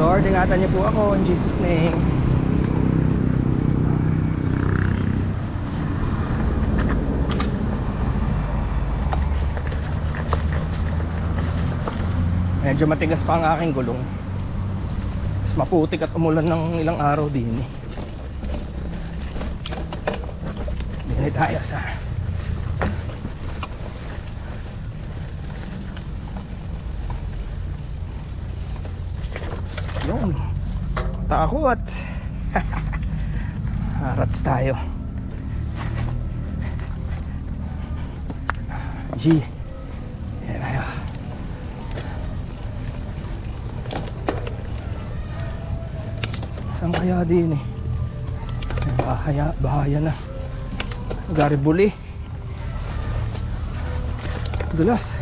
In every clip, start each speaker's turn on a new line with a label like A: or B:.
A: Lord, ingatan niyo po ako in Jesus name. Medyo matigas pa ang aking gulong. Mas maputik at umulan ng ilang araw din eh. Bigay tayo sa yun. Takot. Harats tayo. G. Yan tayo. Saan kaya din eh? Bahaya na. Garibuli. Dulas.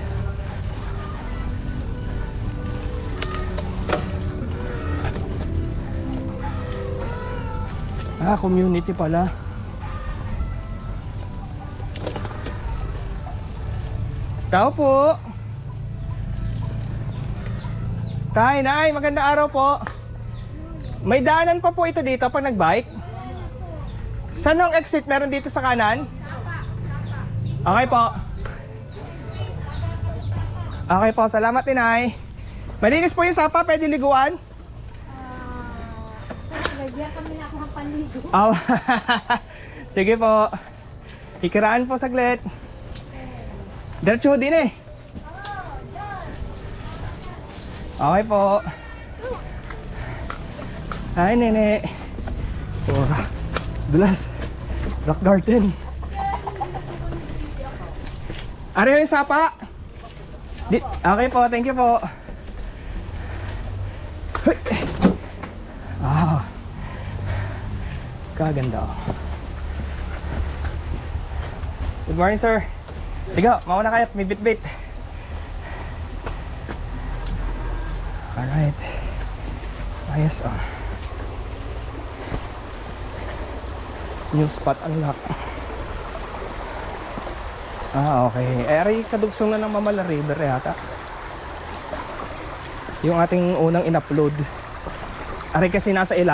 A: Community pala. Tao po. Tay, nay, magandang araw po. May daanan pa po ito dito pag nagbike. Saan ang exit meron dito sa kanan? Okay po. Okay po, salamat inay. Malinis po yung sapa, pwede liguan?
B: Lagyan kami na ako ng panligo.
A: Oh. Sige po. Ikiraan po saglit. Diretso din eh. Okay po. Ay nene. Oh, dulas. Rock garden. Ariyo yung sapa. Okay po, thank you po. Ah. Kaganda. Good morning, sir. Sige, mauna kayo. May bit-bit. Alright. Ayos, oh. New spot unlock. Okay. Ari, kadugsong na ng Mamala River yata. Yung ating unang in-upload. Ari kasi nasa ilalim.